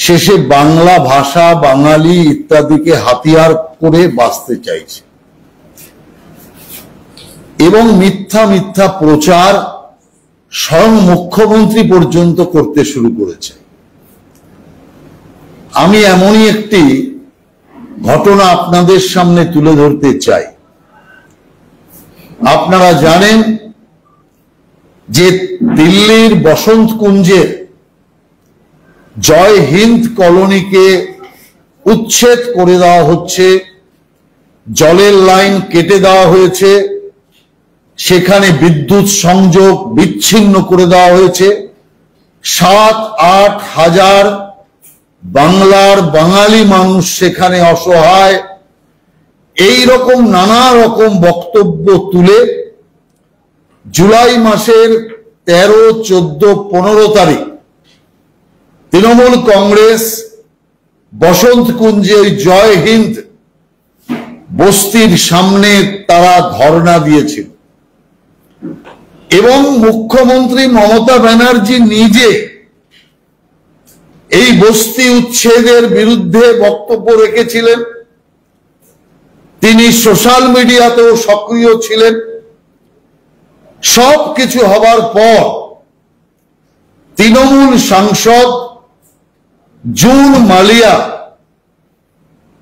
শেষে বাংলা ভাষা, বাঙালি ইত্যাদিকে হাতিয়ার করে বাঁচতে চাইছে এবং মিথ্যা মিথ্যা প্রচার স্বয়ং মুখ্যমন্ত্রী পর্যন্ত করতে শুরু করেছে। আমি এমনই একটি ঘটনা আপনাদের সামনে তুলে ধরতে চাই। আপনারা জানেন যে দিল্লির বসন্ত কুঞ্জের জয় হিন্দ কলোনিকে উচ্ছেদ করে দেওয়া হচ্ছে, জলের লাইন কেটে দেওয়া হয়েছে, সেখানে বিদ্যুৎ সংযোগ বিচ্ছিন্ন করে দেওয়া হয়েছে। 7-8 হাজার বাংলার বাঙালি মানুষ সেখানে অসহায়। এই রকম নানা রকম বক্তব্য তুলে জুলাই মাসের 13, 14, 15 তারিখ তৃণমূল কংগ্রেস বসন্ত কুঞ্জে ওই জয় হিন্দ বস্তির সামনে তারা ধর্ণা দিয়েছিল এবং মুখ্যমন্ত্রী মমতা ব্যানার্জি নিজে এই বস্তি উচ্ছেদের বিরুদ্ধে বক্তব্য রেখেছিলেন। তিনি সোশ্যাল মিডিয়াতেও সক্রিয় ছিলেন। সবকিছু হবার পর তৃণমূল সাংসদ জুন মালিয়া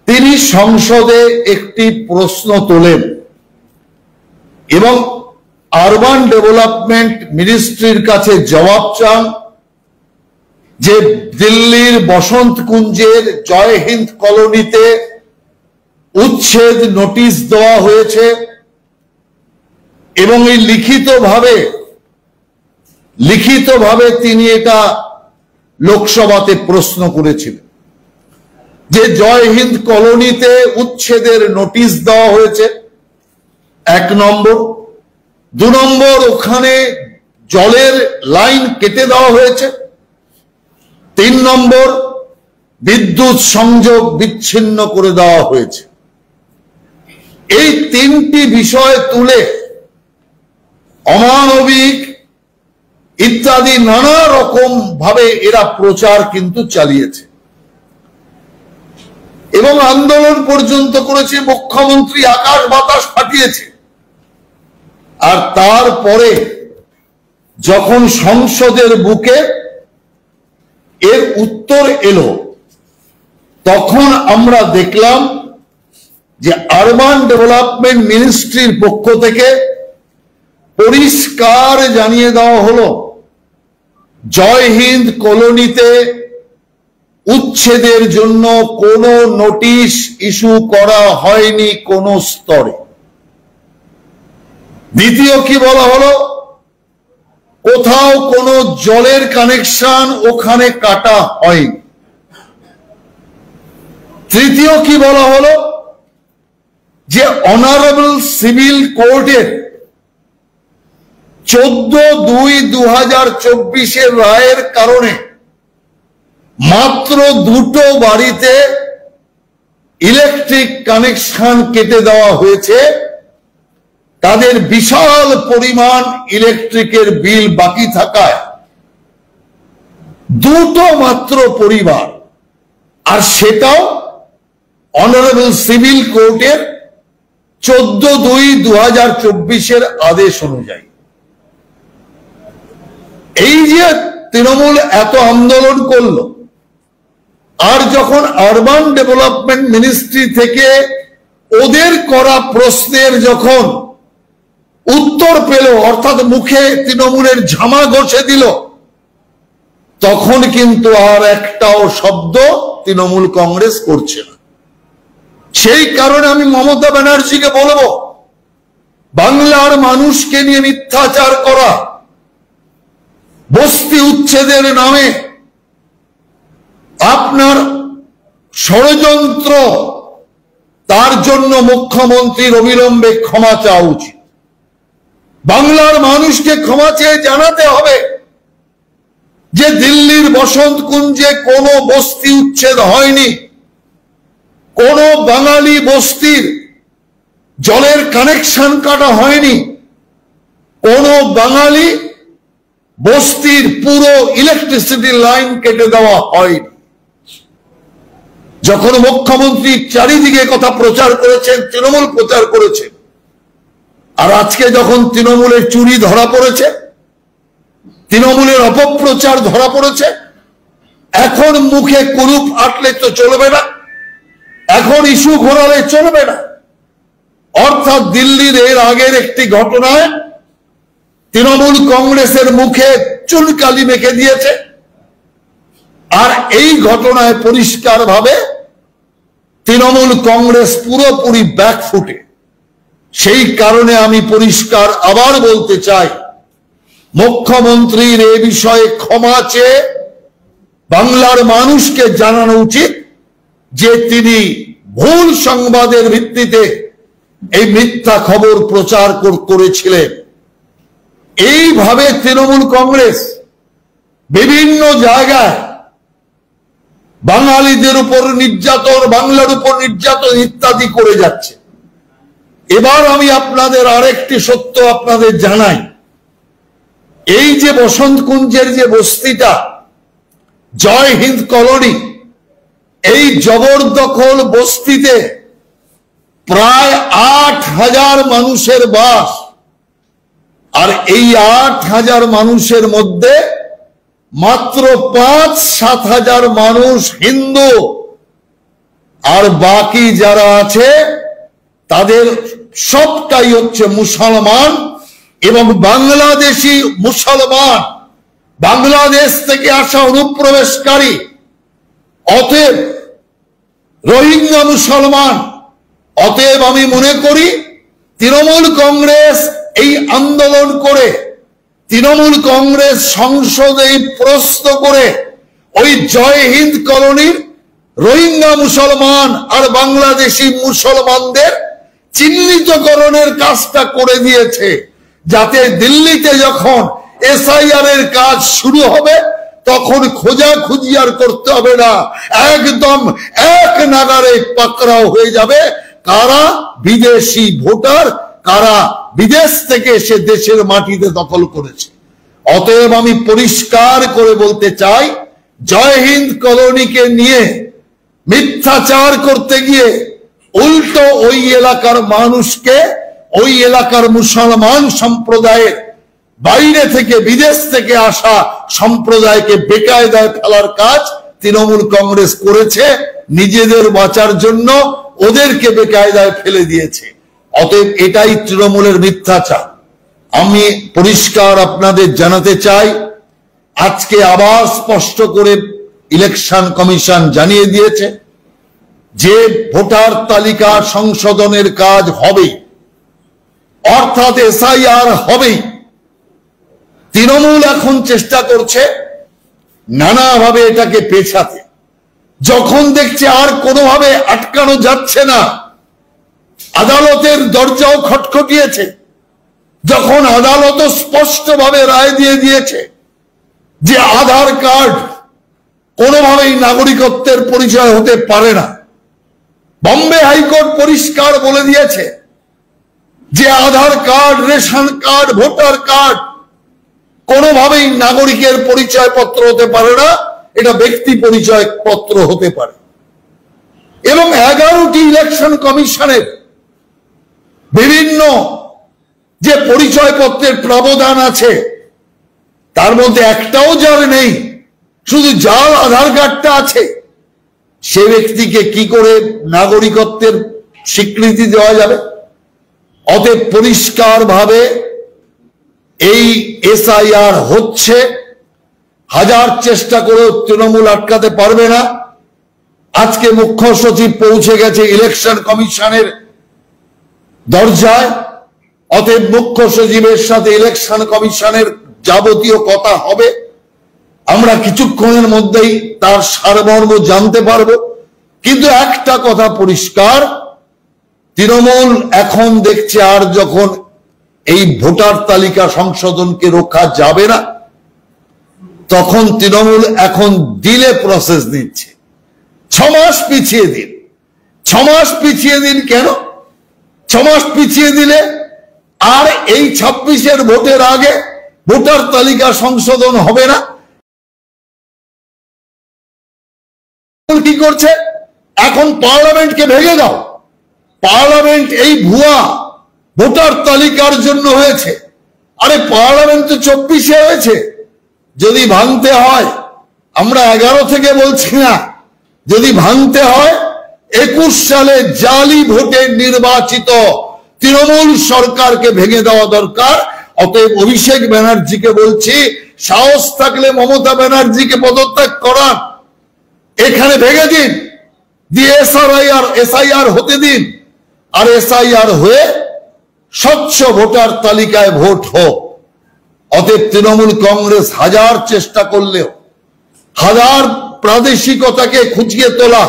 তিনি সংসদে একটি প্রশ্ন তোলেন এবং আরবান ডেভেলপমেন্ট মিনিস্ট্রির কাছে জবাব চান যে দিল্লির বসন্ত কুঞ্জের জয় হিন্দ কলোনিতে উচ্ছেদ নোটিশ দেওয়া হয়েছে এবং এই লিখিতভাবে তিনি এটা লোকসভাতে প্রশ্ন করেছিলেন যে জয় হিন্দ কলোনিতে উচ্ছেদের নোটিশ দেওয়া হয়েছে, 1 নম্বর। 2 নম্বর, ওখানে জলের লাইন কেটে দেওয়া হয়েছে। 3 নম্বর, বিদ্যুৎ সংযোগ বিচ্ছিন্ন করে দেওয়া হয়েছে। এই 3টি বিষয় তুলে অমানবিক ইত্যাদি নানা রকম ভাবে এরা প্রচার কিন্তু চালিয়েছে এবং আন্দোলন পর্যন্ত করেছে। মুখ্যমন্ত্রী আকাশ বাতাস ফাটিয়েছে। আর তারপরে যখন সংসদের বুকে এর উত্তর এলো, তখন আমরা দেখলাম যে আরবান ডেভেলপমেন্ট মিনিস্ট্রির পক্ষ থেকে পরিষ্কার জানিয়ে দেওয়া হলো জয় হিন্দ কলোনিতে উচ্ছেদের জন্য কোনো নোটিশ ইস্যু করা হয়নি কোনো স্তরে। দ্বিতীয় কি বলা হলো, কোথাও কোনো জলের কানেকশন ওখানে কাটা হয়নি। তৃতীয় কি বলা হলো যে অনারেবল সিভিল কোর্টের 14/2/2024 রায়ের কারণে মাত্র 2টো বাড়িতে ইলেকট্রিক কানেকশন কেটে দেওয়া হয়েছে। তাদের বিশাল পরিমাণ ইলেকট্রিকের বিল বাকি থাকায় 2টো মাত্র পরিবার, আর সেটাও অনারেবল সিভিল কোর্টের 14/2/2024 আদেশ অনুযায়ী। এই যে তৃণমূল এত আন্দোলন করলো, আর যখন আরবান ডেভেলপমেন্ট মিনিস্ট্রি থেকে ওদের করা প্রশ্নের যখন উত্তর পেল, অর্থাৎ মুখে তৃণমূলের ঝামা ঘষে দিল, তখন কিন্তু আর একটাও শব্দ তৃণমূল কংগ্রেস করছে না। সেই কারণে আমি মমতা ব্যানার্জিকে বলবো, বাংলার মানুষকে নিয়ে মিথ্যাচার করা, বস্তি উচ্ছেদের নামে আপনার ষড়যন্ত্র, তার জন্য মুখ্যমন্ত্রীর অবিলম্বে ক্ষমা চাওয়া উচিত। বাংলার মানুষকে ক্ষমা চেয়ে জানাতে হবে যে দিল্লির বসন্ত কুঞ্জে কোনো বস্তি উচ্ছেদ হয়নি, কোনো বাঙালি বস্তির জলের কানেকশন কাটা হয়নি, কোনো বাঙালি বস্তির পুরো ইলেকট্রিসিটি লাইন কেটে দেওয়া হয়নি। যখন মুখ্যমন্ত্রী চারিদিকে কথা প্রচার করেছেন, তৃণমূল প্রচার করেছে, আর আজকে যখন তৃণমূলের চুরি ধরা পড়েছে, তৃণমূলের অপপ্রচার ধরা পড়েছে, এখন মুখে কুলুপ আটলে তো চলবে না, এখন ইস্যু ঘোরালে চলবে না। অর্থাৎ দিল্লির এর আগের একটি ঘটনায় তৃণমূল কংগ্রেসের মুখে চুনকালি মেখে দিয়েছে, আর এই ঘটনায় পরিষ্কারভাবে তৃণমূল কংগ্রেস পুরোপুরি ব্যাকফুটে। সেই কারণে আমি পরিষ্কার আবার বলতে চাই, মুখ্যমন্ত্রীর এ বিষয়ে ক্ষমা চেয়ে বাংলার মানুষকে জানানো উচিত যে তিনি ভুল সংবাদের ভিত্তিতে এই মিথ্যা খবর প্রচার করেছিলেন। এইভাবে তৃণমূল কংগ্রেস বিভিন্ন জায়গায় বাঙালিদের উপর নির্যাতন, বাংলার উপর নির্যাতন ইত্যাদি করে যাচ্ছে। এবার আমি আপনাদের আরেকটি সত্য আপনাদের জানাই, এই যে বসন্ত কুঞ্জের যে বস্তিটা জয় হিন্দ কলোনি, এই জবরদখল বস্তিতে প্রায় ৮,০০০ মানুষের বাস, আর এই ৮,০০০ মানুষের মধ্যে মাত্র ৫-৭ হাজার মানুষ হিন্দু, আর বাকি যারা আছে তাদের সবটাই হচ্ছে মুসলমান এবং বাংলাদেশি মুসলমান, বাংলাদেশ থেকে আসা অনুপ্রবেশকারী, অতএব রোহিঙ্গা মুসলমান। অতএব আমি মনে করি তৃণমূল কংগ্রেস এই আন্দোলন করে, তৃণমূল কংগ্রেস সংসদে প্রশ্ন করে ওই জয় হিন্দ কলোনির রোহিঙ্গা মুসলমান আর বাংলাদেশি মুসলমানদের চিহ্নিতকরণের কাজটা করে দিয়েছে, যাতে দিল্লিতে যখন এসআইআর এর কাজ শুরু হবে তখন খোঁজাখুঁজি আর করতে হবে না, একদম এক নাগারে পাকড়াও হয়ে যাবে কারা বিদেশি ভোটার, কারা বিদেশ থেকে এসে দেশের মাটিতে দখল করেছে। অতএব আমি পরিষ্কার করে বলতে চাই, জয় হিন্দ কলোনিকে নিয়ে মিথ্যাচার করতে গিয়ে উল্টো ওই এলাকার মানুষকে, ওই এলাকার মুসলমান সম্প্রদায়ের বাইরে থেকে বিদেশ থেকে আসা সম্প্রদায়কে বেকায়দায় ফেলার কাজ তৃণমূল কংগ্রেস করেছে, নিজেদের বাঁচার জন্য ওদেরকে বেকায়দায় ফেলে দিয়েছে। অতএব এটাই তৃণমূলের মিথ্যাচার। আমি পরিষ্কার আপনাদের জানাতে চাই, আজকে আবার স্পষ্ট করে ইলেকশন কমিশন জানিয়ে দিয়েছে যে ভোটার তালিকা সংশোধনের কাজ হবে, অর্থাৎ এসআইআর হবেই। তৃণমূল এখন চেষ্টা করছে নানাভাবে এটাকে পেছাতে, যখন দেখছে আর কোনোভাবে আটকানো যাচ্ছে না, আদালতের দরজাও খটখটিয়েছে, যখন আদালত স্পষ্টভাবে রায় দিয়ে দিয়েছে যে আধার কার্ড কোনোভাবেই নাগরিকত্বের পরিচয় হতে পারে না, বম্বে হাইকোর্ট পরিষ্কার বলে দিয়েছে যে Aadhaar card, ration card, voter card কোনোভাবেই নাগরিকের পরিচয় পত্র হতে পারে না, এটা ব্যক্তি পরিচয় পত্র হতে পারে। এবং 11টি ইলেকশন কমিশনের বিভিন্ন যে পরিচয়পত্রের প্রাবধান আছে তার মধ্যে একটাও যার নেই, শুধু যার আধার কার্ডটা আছে সে ব্যক্তিকে কি করে নাগরিকত্বের স্বীকৃতি দেওয়া যাবে? অতএব পরিষ্কারভাবে এই এসআইআর হচ্ছে, হাজার চেষ্টা করেও তৃণমূল আটকাতে পারবে না। আজকে মুখ্য সচিব পৌঁছে গেছে ইলেকশন কমিশনের দরজায়, অতএব মুখ্য সচিবের সাথে ইলেকশন কমিশনের যাবতীয় কথা হবে, আমরা কিছুক্ষণের মধ্যেই তার সারমর্ম জানতে পারবো। কিন্তু একটা কথা পরিষ্কার, তৃণমূল এখন দেখছে আর যখন এই ভোটার তালিকা সংশোধনকে রক্ষা যাবে না, তখন তৃণমূল এখন ডিলে প্রসেস দিচ্ছে। 6 মাস পিছিয়ে দিন, 6 মাস পিছিয়ে দিন। কেন 6 মাস পিছিয়ে দিলে আর এই 26-এর ভোটের আগে ভোটার তালিকা সংশোধন হবে না? কি করছে? এখন পার্লামেন্টকে ভেঙে দাও। পার্লামেন্ট এই ভুয়া ভোটার তালিকার জন্য হয়েছে। আরে পার্লামেন্ট তো 24-এ হয়েছে, যদি ভাঙতে হয়, আমরা 11 থেকে বলছি না, যদি ভাঙতে হয় 21 সালে জালি ভোটে নির্বাচিত তৃণমূল সরকারকে ভেঙে দেওয়া দরকার। অতএব অভিষেক ব্যানার্জিকে বলছি, সাহস থাকলে মমতা ব্যানার্জিকে পদত্যাগ করান, এখানে ভেঙে দিন, দিয়ে এসআইআর হতে দিন, আর এসআইআর হয়ে স্বচ্ছ ভোটার তালিকায় ভোট হোক। অতএব তৃণমূল কংগ্রেস হাজার চেষ্টা করলেও, হাজার প্রাদেশিকতাকে খুঁচিয়ে তোলা,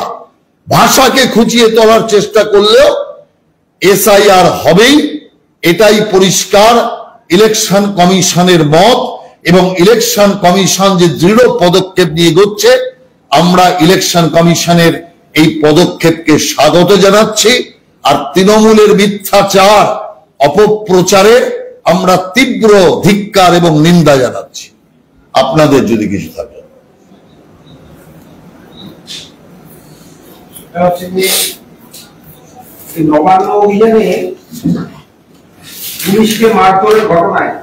ভাষাকে খুঁচিয়ে তোলার চেষ্টা করলেও এসআইআর হবেই, এটাই পরিষ্কার ইলেকশন কমিশনের মত। এবং ইলেকশন কমিশন যে দৃঢ় পদক্ষেপ নিয়ে এগোচ্ছে, আমরা ইলেকশন কমিশনের এই পদক্ষেপকে স্বাগত জানাচ্ছি। আর তৃণমূলের মিথ্যাচার অপপ্রচারের আমরা তীব্র ধিক্কার এবং নিন্দা জানাচ্ছি। আপনাদের যদি কিছু থাকে। নবান্ন অভিযানে পুলিশকে মারধরের ঘটনায়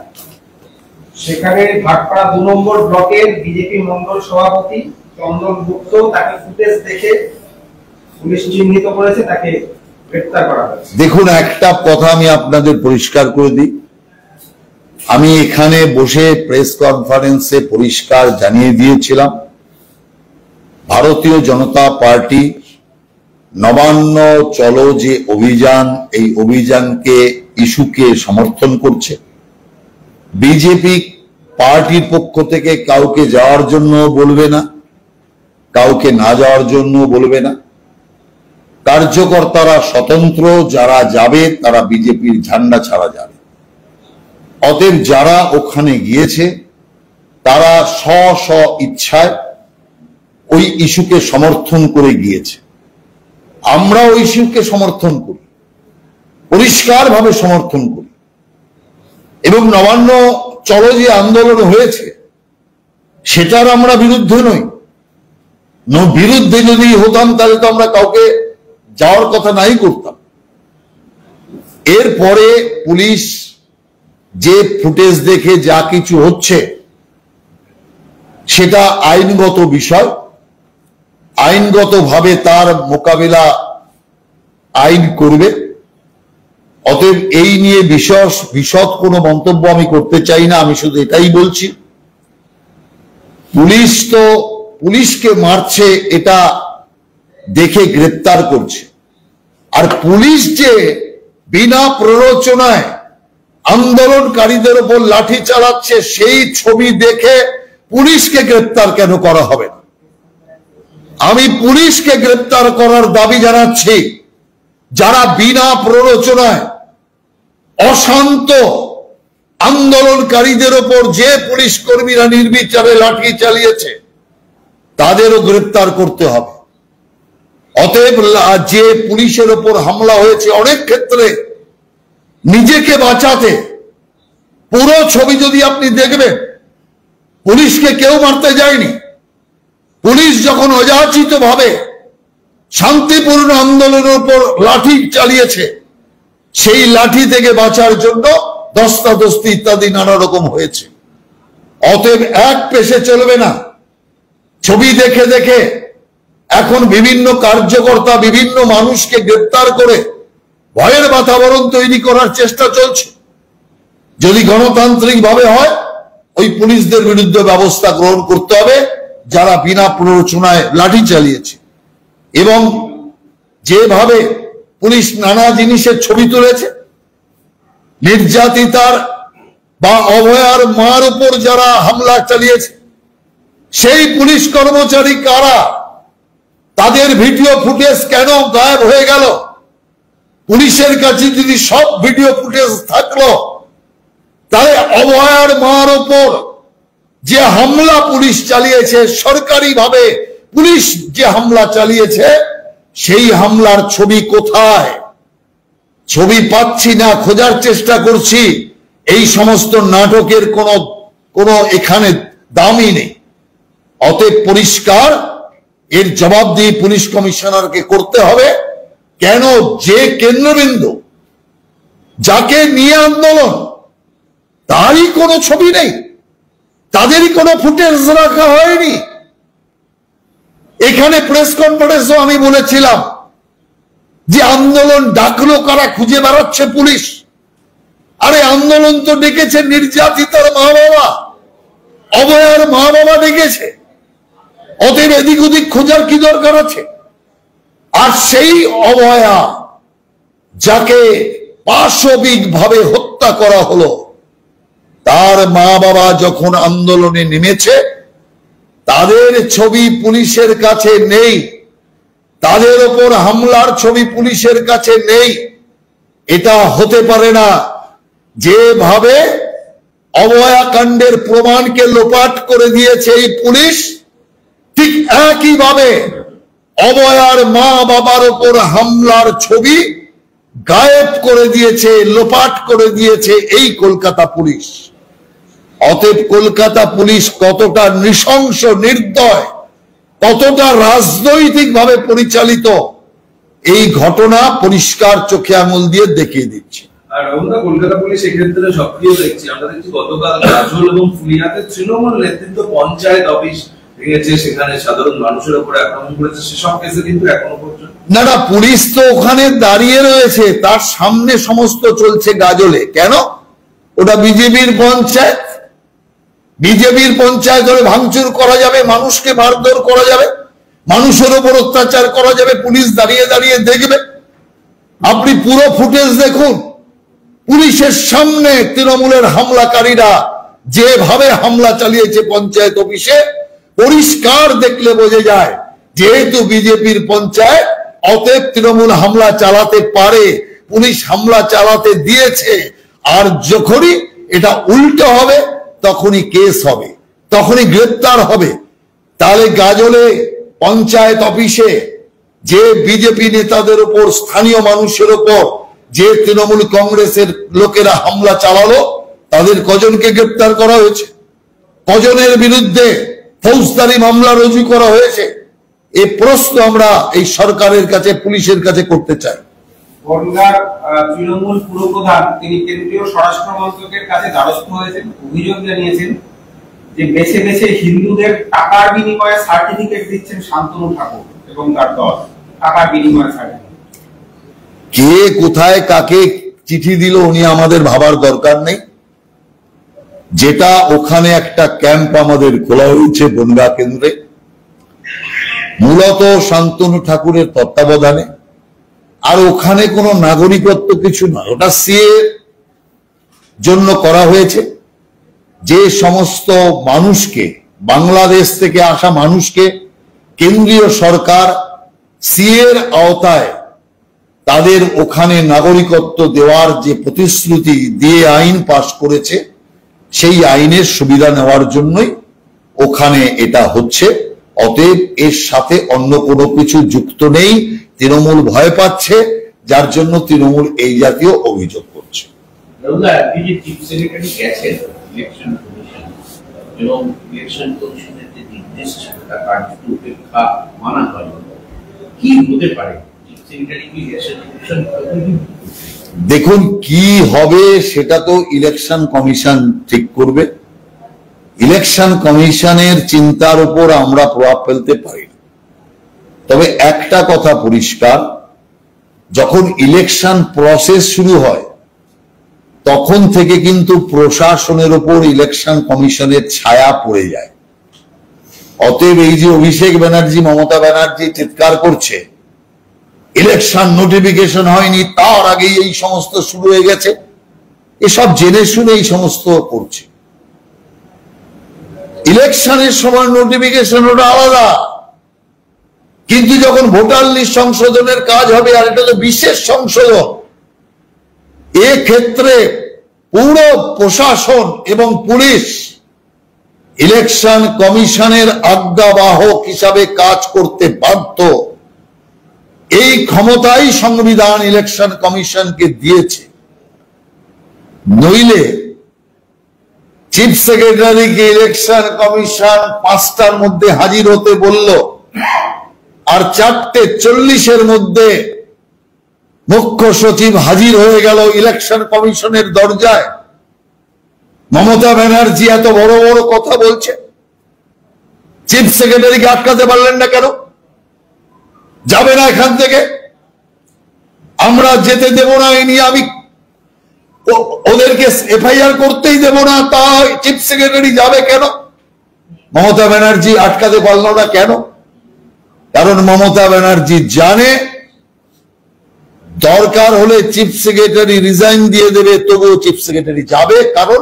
সেখানে ভাটপাড়া 2 নম্বর ব্লকের বিজেপি মন্ডল সভাপতি চন্দন গুপ্ত, তাকে ফুটেজ দেখে পুলিশ চিহ্নিত করেছে, তাকে গ্রেফতার করা হয়েছে। দেখুন, একটা কথা আমি আপনাদের পরিষ্কার করে দিই, আমি এখানে বসে প্রেস কনফারেন্সে পরিষ্কার জানিয়ে দিয়েছিলাম, ভারতীয় জনতা পার্টি নবান্ন চলো যে অভিযান, এই অভিযানকে ইস্যুকে সমর্থন করছে। বিজেপি পার্টির পক্ষ থেকে কাউকে যাওয়ার জন্য বলবে না, কাউকে না যাওয়ার জন্য বলবে না। কার্যকর্তারা স্বতন্ত্র, যারা যাবে তারা বিজেপির ঝান্ডা ছাড়া যাবে। অতএব যারা ওখানে গিয়েছে তারা স্ব ইচ্ছায় ওই ইস্যুকে সমর্থন করে গিয়েছে। আমরা ওই ইস্যুকে সমর্থন করি, পরিষ্কারভাবে সমর্থন করি। এবং নবান্ন চলো যে আন্দোলন হয়েছে সেটার আমরা বিরুদ্ধে নই। বিরুদ্ধে যদি হতাম তাহলে তো আমরা কাউকে যাওয়ার কথা নাই করতাম। এরপরে পুলিশ যে ফুটেজ দেখে যা কিছু হচ্ছে সেটা আইনগত বিষয়, আইনগতভাবে তার মোকাবিলা আইন করবে। অতএব এই নিয়ে বিশদ কোনো মন্তব্য আমি করতে চাই না। আমি শুধু এটাই বলছি, পুলিশ তো পুলিশকে মারছে এটা দেখে গ্রেপ্তার করছে, আর পুলিশ যে বিনা প্ররোচনায় আন্দোলনকারীদের উপর লাঠি চালাচ্ছে সেই ছবি দেখে পুলিশকে গ্রেপ্তার কেন করা হবে না? আমি পুলিশকে গ্রেপ্তার করার দাবি জানাচ্ছি। যারা বিনা প্ররোচনায় অশান্ত আন্দোলনকারীদের উপর যে পুলিশ কর্মীরা নির্বিচারে লাঠি চালিয়েছে তাদেরও গ্রেপ্তার করতে হবে। অতএব যে পুলিশের উপর হামলা হয়েছে অনেক ক্ষেত্রে নিজেকে বাঁচাতে, পুরো ছবি যদি আপনি দেখবেন, পুলিশকে কেউ মারতে যায়নি। পুলিশ যখন অযাচিত ভাবে শান্তিপূর্ণ আন্দোলনের উপর লাঠি চালিয়েছে, সেই লাঠি থেকে বাঁচার জন্য ধস্তাধস্তি ইত্যাদি নানা রকম হয়েছে। অতএব এক পেশে চলবে না। ছবি দেখে দেখে এখন বিভিন্ন কার্যকর্তা বিভিন্ন মানুষকে গ্রেপ্তার করে ভয়ের বাতাবরণ তৈরি করার চেষ্টা চলছে। যদি গণতান্ত্রিক ভাবে হয়, ওই পুলিশদের বিরুদ্ধে ব্যবস্থা গ্রহণ করতে হবে যারা বিনা প্ররোচনায় লাঠি চালিয়েছে। এবং যেভাবে পুলিশ নানা জিনিসের ছবি তুলেছে, নির্যাতিতার বা অভয়ার মার উপর যারা হামলা চালিয়েছে সেই পুলিশ কর্মচারী কারা, তাদের ভিডিও ফুটেজ কেন গায়েব হয়ে গেল? পুলিশের কাছে যদি সব ভিডিও ফুটেজ থাকলো, তাহলে অভয়ার মার উপর যে হামলা পুলিশ চালিয়েছে, সরকারিভাবে পুলিশ যে হামলা চালিয়েছে, সেই হামলার ছবি কোথায়? ছবি পাচ্ছি না, খোঁজার চেষ্টা করছি। এই সমস্ত নাটকের কোনো এখানে দামই নেই। অতএব পরিষ্কার, এর জবাবদিহি পুলিশ কমিশনারকে করতে হবে। কেন যে কেন্দ্রবিন্দু, যাকে নিয়ে আন্দোলন, তারই কোনো ছবি নেই, তাদেরই কোনো ফুটেজ রাখা হয়নি। এখানে প্রেস কনফারেন্সও আমি বলেছিলাম যে আন্দোলন ডাকলো কারা, খুঁজে বেড়াচ্ছে পুলিশ। আরে আন্দোলন তো ডেকেছে নির্যাতিতার মা বাবা, অভয়ার মা বাবা ডেকেছে, অতএব এদিক ওদিক খোঁজার কি দরকার আছে? আর সেই অভয়া যাকে পাশবিকভাবে হত্যা করা হলো, তার মা বাবা যখন আন্দোলনে নেমেছে, তাদের ছবি পুলিশের কাছে নেই, তাদের ওপর হামলার ছবি পুলিশের কাছে নেই। এটা হতে পারে না। যেভাবে অভয়াকাণ্ডের প্রমাণকে লোপাট করে দিয়েছে এই পুলিশ, ঠিক একইভাবে অভয়ার মা বাবার ওপর হামলার ছবি গায়েব করে দিয়েছে, লোপাট করে দিয়েছে এই কলকাতা পুলিশ। অতএব কলকাতা পুলিশ কতটা নৃশংস, নির্দয়, কতটা রাজনৈতিকভাবে পরিচালিত, এই ঘটনা পরিষ্কার চোখে আঙুল দিয়ে দেখিয়ে দিচ্ছে। আর আমরা কলকাতা পুলিশ এক্ষেত্রে সক্রিয় দেখছি। আমরা দেখছি গতকাল গাজল এবং ফুলিয়াতে তৃণমূল নেতৃত্ব পঞ্চায়েত অফিস ভেঙেছে, সেখানে সাধারণ মানুষের উপর আক্রমণ করেছে, সেসব কেসে কিন্তু এখনো পর্যন্ত না, পুলিশ তো ওখানে দাঁড়িয়ে রয়েছে, তার সামনে সমস্ত চলছে গাজলে। কেন? ওটা বিজেপির পঞ্চায়েত, বিজেপির পঞ্চায়েত হলে ভাঙচুর করা যাবে, মানুষকে মারধর করা যাবে, মানুষের উপর অত্যাচার করা যাবে, পুলিশ দাঁড়িয়ে দাঁড়িয়ে দেখবে। আপনি পুরো ফুটেজ দেখুন, পুলিশের সামনে তৃণমূলের হামলাকারীরা যেভাবে হামলা চালিয়েছে পঞ্চায়েত অফিসে, পরিষ্কার দেখলে বোঝা যায় যেহেতু বিজেপির পঞ্চায়েত, অতএব তৃণমূল হামলা চালাতে পারে, পুলিশ হামলা চালাতে দিয়েছে। আর যখনই এটা উল্টো হবে, তখনই কেস হবে, তখনই গ্রেপ্তার হবে। তাহলে গাজলে পঞ্চায়েত অফিসে যে বিজেপি নেতাদের উপর, স্থানীয় মানুষের উপর যে তৃণমূল কংগ্রেসের লোকেরা হামলা চালালো, তাদের কজনকে গ্রেপ্তার করা হয়েছে, কজনের বিরুদ্ধে ফৌজদারি মামলা রুজু করা হয়েছে? এই প্রশ্ন আমরা এই সরকারের কাছে, পুলিশের কাছে করতে চাই। বনগাঁর তৃণমূল পুরপ্রধান তিনি কেন্দ্রীয় স্বরাষ্ট্র মন্ত্রকের কাছে দ্বারস্থ হয়েছেন, অভিযোগ জানিয়েছেন যে বেছে বেছে হিন্দুদের টাকার বিনিময়ে সার্টিফিকেট দিচ্ছেন শান্তনু ঠাকুর এবং তার দল। টাকার বিনিময়ে সার্টিফিকেট, কে কোথায় কাকে চিঠি দিল উনি আমাদের ভাবার দরকার নেই। যেটা ওখানে একটা ক্যাম্প আমাদের খোলা হয়েছে বনগাঁ কেন্দ্রে, মূলত শান্তনু ঠাকুরের তত্ত্বাবধানে। আর ওখানে কোনো নাগরিকত্ব কিছু নয়, ওটা সিএ জন্য করা হয়েছে। যে সমস্ত মানুষকে, বাংলাদেশ থেকে আসা মানুষকে কেন্দ্রীয় সরকার সিএর আওতায় তাদের ওখানে নাগরিকত্ব দেওয়ার যে প্রতিশ্রুতি দিয়ে আইন পাশ করেছে, সেই আইনের সুবিধা নেওয়ার জন্যই ওখানে এটা হচ্ছে। অতএব এর সাথে অন্য কোনো কিছু যুক্ত নেই। তৃণমূল ভয় পাচ্ছে, যার জন্য তৃণমূল এই জাতীয় অভিযোগ করছে। দেখুন, কি হবে সেটা তো ইলেকশন কমিশন ঠিক করবে। ইলেকশন কমিশনের চিন্তার উপর আমরা প্রভাব ফেলতে পারি না। তবে একটা কথা পরিষ্কার, যখন ইলেকশন প্রসেস শুরু হয় তখন থেকে কিন্তু প্রশাসনের উপর ইলেকশন কমিশনের ছায়া পড়ে যায়। অতএব এই যে অভিষেক ব্যানার্জি, মমতা ব্যানার্জি চিৎকার করছে ইলেকশন নোটিফিকেশন হয়নি, তার আগেই এই সমস্ত শুরু হয়ে গেছে, এসব জেনে শুনে এই সমস্ত করছে। ইলেকশনের সময় নোটিফিকেশন ওটা আলাদা, কিন্তু যখন ভোটার লিস্ট সংশোধনের কাজ হবে, আর এটা তো বিশেষ সংশোধন, এক্ষেত্রে পুরো প্রশাসন এবং পুলিশ ইলেকশন কমিশনের আজ্ঞাবাহক হিসাবে কাজ করতে বাধ্য। এই ক্ষমতাই সংবিধান ইলেকশন কমিশনকে দিয়েছে। নইলে চিফ সেক্রেটারিকে ইলেকশন কমিশন 5টার মধ্যে হাজির হতে বলল, আর 4:40 মধ্যে মুখ্য সচিব হাজির হয়ে গেল ইলেকশন কমিশনের দরজায়। মমতা ব্যানার্জি এত বড় বড় কথা বলছে, চিফ সেক্রেটারিকে আটকাতে পারলেন না কেন? যাবে না এখান থেকে, আমরা যেতে দেব না, এই নিয়ে আমি ওদেরকে এফআইআর করতেই দেব না, তা চিফ সেক্রেটারি যাবে কেন? মমতা ব্যানার্জি আটকাতে পারল না কেন? কারণ মমতা ব্যানার্জি জানে দরকার হলে চিফ সেক্রেটারি রিজাইন দিয়ে দেবে, তবুও চিফ সেক্রেটারি যাবে, কারণ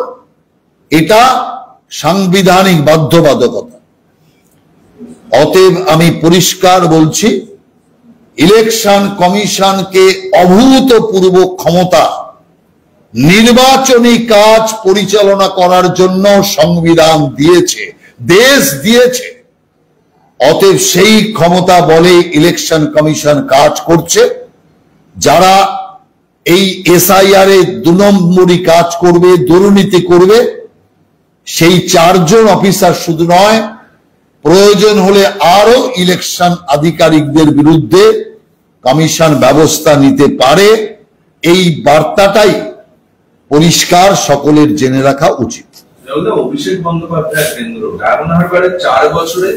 এটা সাংবিধানিক বাধ্যবাধকতা। অতএব আমি পরিষ্কার বলছি, ইলেকশন কমিশনকে অভূতপূর্ব ক্ষমতা নির্বাচনী কাজ পরিচালনা করার জন্য সংবিধান দিয়েছে, দেশ দিয়েছে। অতএব সেই ক্ষমতা বলে ইলেকশন কমিশন কাজ করছে। যারা এই এসআইআর এ 2 নম্বরই কাজ করবে, দুর্নীতি করবে, সেই 4 জন অফিসার শুধু নয়, প্রয়োজন হলে আরো ইলেকশন আধিকারিকদের বিরুদ্ধে কমিশন ব্যবস্থা নিতে পারে। এই বার্তাটাই পরিষ্কার সকলের জেনে রাখা উচিত। অভিষেক বন্দ্যোপাধ্যায় কেন্দ্র ডায়মন্ড হারবারে 4 বছরে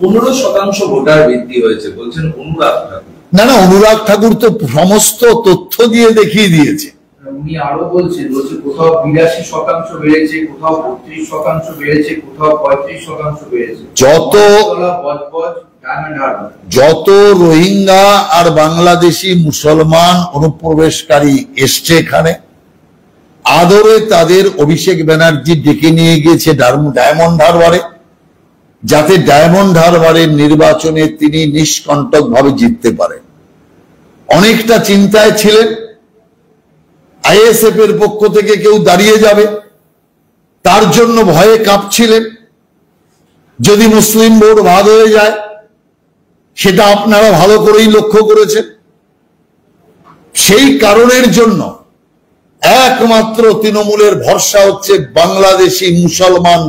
15% ভোটার বৃদ্ধি হয়েছে বলছেন অনুরাগ ঠাকুর। না না, অনুরাগ ঠাকুর তো সমস্ত তথ্য দিয়ে দেখিয়ে দিয়েছে। উনি আরো বলছেন কোথাও 82% বেড়েছে, কোথাও 32% বেড়েছে, কোথাও 35% বেড়েছে। যত রোহিঙ্গা আর বাংলাদেশি মুসলমান অনুপ্রবেশকারী এসছে এখানে, আদরে তাদের অভিষেক ব্যানার্জি ডেকে নিয়ে গিয়েছে ডায়মন্ড হারবারে, যাতে ডায়মন্ড হারবারের নির্বাচনে তিনি নিষ্কণ্টক ভাবে জিততে পারেন। অনেকটা চিন্তায় ছিলেন আইএসএফ এর পক্ষ থেকে কেউ দাঁড়িয়ে যাবে, তার জন্য ভয়ে কাঁপছিলেন। যদি মুসলিম ভোট ভাগ হয়ে যায়, সেটা আপনারা ভালো করেই লক্ষ্য করেছেন। সেই কারণের জন্য একমাত্র তৃণমূলের ভরসা হচ্ছে বাংলাদেশি মুসলমান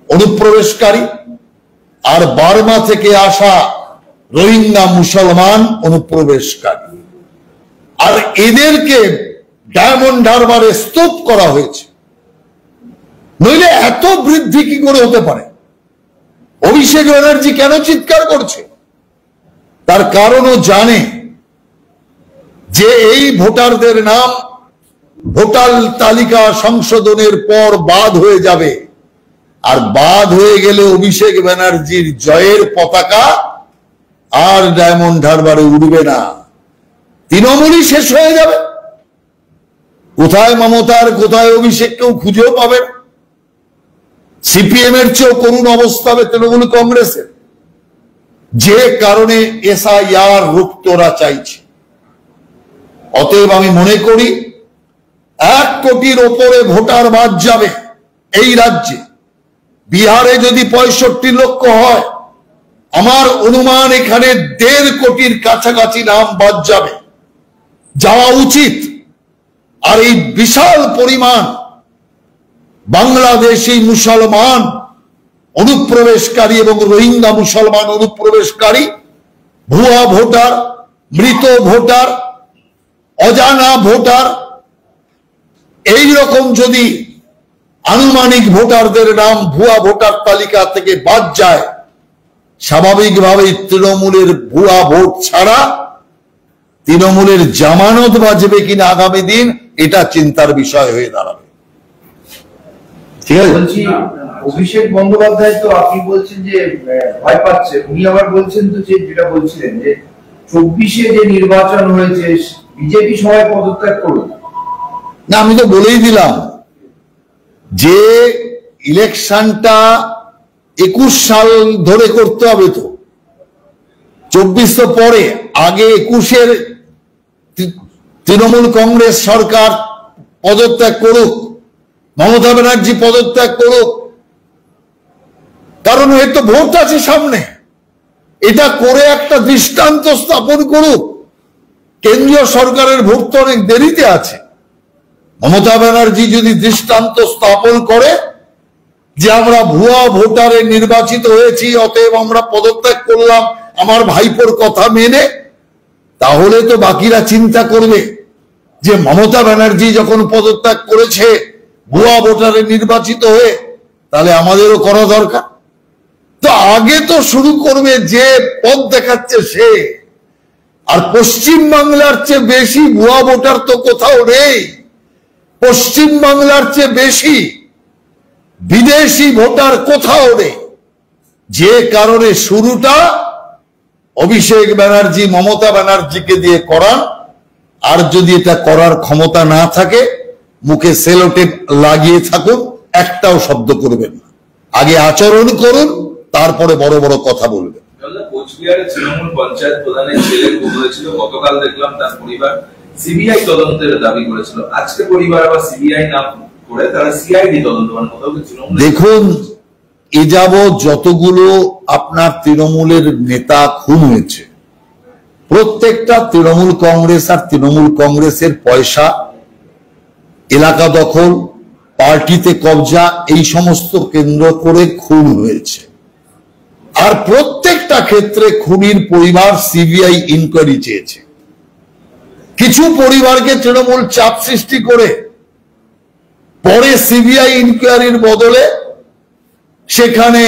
অনুপ্রবেশকারী আর বার্মা থেকে আসা রোহিঙ্গা মুসলমান অনুপ্রবেশকারী। আর এদেরকে ডায়মন্ড হারবারে স্তূপ করা হয়েছে, নইলে এত বৃদ্ধি কি করে হতে পারে? অভিষেক ব্যানার্জি কেন চিৎকার করছে? তার কারণও জানে যে এই ভোটারদের নাম ভোটার তালিকা সংশোধনের পর বাদ হয়ে যাবে, আর বাদ হয়ে গেলে অভিষেক ব্যানার্জির জয়ের পতাকা আর ডায়মন্ড হারবারে উড়বে না, তৃণমূলই শেষ হয়ে যাবে। কোথায় মমতার কোথায় অভিষেক কেউ খুঁজেও পাবে না। সিপিএম এর চেয়েও করুণ অবস্থা হবে তৃণমূল কংগ্রেসের, যে কারণে এসআইআর রুখতরা চাইছে। অতএব আমি মনে করি 1 কোটির ওপরে ভোটার বাদ যাবে এই রাজ্যে। বিহারে যদি 65 লক্ষ হয়, আমার অনুমান এখানে 1.5 কোটির কাছাকাছি নাম বাদ যাবে, যাওয়া উচিত। আর এই বিশাল পরিমাণ বাংলাদেশি মুসলমান অনুপ্রবেশকারী এবং রোহিঙ্গা মুসলমান অনুপ্রবেশকারী, ভুয়া ভোটার, মৃত ভোটার, অজানা ভোটার, এই রকম যদি আনুমানিক ভোটারদের নাম ভুয়া ভোটার তালিকা থেকে বাদ যায়, স্বাভাবিকভাবেই তৃণমূলের ভুয়া ভোট ছাড়া তৃণমূলের জামানত বাজবে কিনা আগামী দিন, এটা চিন্তার বিষয় হয়ে দাঁড়াবে। ঠিক আছে, বলছি অভিষেক বন্দ্যোপাধ্যায় তো আপনি বলছেন যে ভয় পাচ্ছে, উনি আবার বলছেন তো যে যেটা বলছিলেন যে 24-এ যে নির্বাচন হয়েছে বিজেপি সবাই পদত্যাগ করুন। না, আমি তো বলেই দিলাম যে ইলেকশনটা 21 সাল ধরে করতে হবে, তো 24 তো পরে, আগে 21-এর তৃণমূল কংগ্রেস সরকার পদত্যাগ করুক, মমতা ব্যানার্জি পদত্যাগ করুক, কারণ এর তো ভোট আছে সামনে। এটা করে একটা দৃষ্টান্ত স্থাপন করুক। কেন্দ্রীয় সরকারের ভোট তো অনেক দেরিতে আছে। মমতা ব্যানার্জি যদি দৃষ্টান্ত স্থাপন করে যে আমরা ভুয়া ভোটারে নির্বাচিত হয়েছি, অতএব আমরা পদত্যাগ করলাম, আমার ভাইপোর কথা মেনে, তাহলে তো বাকিরা চিন্তা করবে যে মমতা ব্যানার্জি যখন পদত্যাগ করেছে ভুয়া ভোটারে নির্বাচিত হয়ে, তাহলে আমাদেরও করা দরকার। তো আগে তো শুরু করবে যে পথ দেখাচ্ছে সে। আর পশ্চিম বাংলার চেয়ে বেশি ভুয়া ভোটার তো কোথাও নেই। পশ্চিম বাংলার চেয়ে বেশি বিদেশি ভোটার কোথাও নেই। যে কারণে শুরুটা অভিষেক ব্যানার্জি মমতা ব্যানার্জিকে দিয়ে করান। আর যদি এটা করার ক্ষমতা না থাকে, মুখে সেলোটেপ লাগিয়ে থাকুন, একটাও শব্দ করবেন না। আগে আচরণ করুন, তারপরে বড় বড় কথা বলবেন। কোচবিহারের তৃণমূল পঞ্চায়েত প্রধানের ছেলে খুন হয়েছিল, গতকাল দেখলাম তার পরিবার সিবিআই তদন্তের দাবি করেছিল। আজকে পরিবার আবার সিবিআই না করে তারা সিআইডি তদন্ত, মানে কোথাও তৃণমূল। দেখুন, এ যাবৎ যতগুলো আপনার তৃণমূলের নেতা খুন হয়েছে, প্রত্যেকটা তৃণমূল কংগ্রেস আর তৃণমূল কংগ্রেসের পয়সা, এলাকা দখল, পার্টিতে কবজা, এই সমস্ত কেন্দ্র করে খুন হয়েছে। আর প্রত্যেকটা ক্ষেত্রে খুনির পরিবার সিবিআই ইনকোয়ারি চেয়েছে। কিছু পরিবারকে তৃণমূল চাপ সৃষ্টি করে পরে সিবিআই ইনকোয়ারির বদলে সেখানে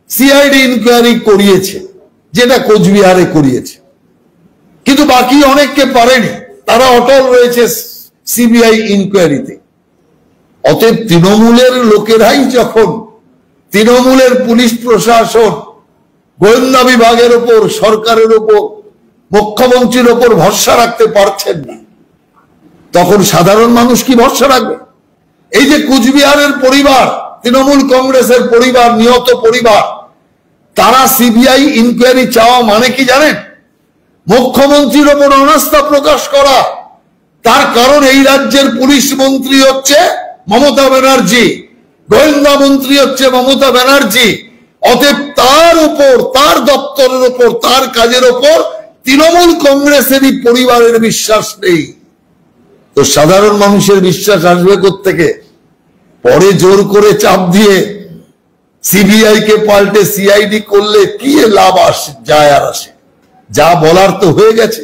সিআইডি ইনকোয়ারি করিয়েছে, যেটা কোচবিহারে করিয়েছে। কিন্তু বাকি অনেককে পারেনি, তারা অটল রয়েছে সিবিআই ইনকোয়ারিতে। অতএব তৃণমূলের লোকেরাই যখন তৃণমূলের পুলিশ প্রশাসন, গোয়েন্দা বিভাগের উপর, সরকারের উপর, মুখ্যমন্ত্রীর উপর ভরসা রাখতে পারছেন না, তখন সাধারণ মানুষ কি ভরসা রাখবে? এই যে কুচবিহারের পরিবার, তৃণমূল কংগ্রেসের পরিবার, নিহত পরিবার, তারা সিবিআই ইনকোয়ারি চাওয়া মানে কি জানেন? মুখ্যমন্ত্রীর উপর অনাস্থা প্রকাশ করা। তার কারণ এই রাজ্যের পুলিশ মন্ত্রী হচ্ছে মমতা ব্যানার্জি, গোয়েন্দা মন্ত্রী হচ্ছে মমতা ব্যানার্জি। অতএব তার উপর, তার দপ্তরের উপর, তার কাজের উপর তৃণমূল কংগ্রেসেরই পরিবারের বিশ্বাস নেই। তো সাধারণ মানুষের বিশ্বাস আসবে কোত্থেকে? পরে জোর করে চাপ দিয়ে সিবিআই কে পাল্টে সিআইডি করলে কি লাভ আসে, যায় আর আসে? যা বলার তো হয়ে গেছে,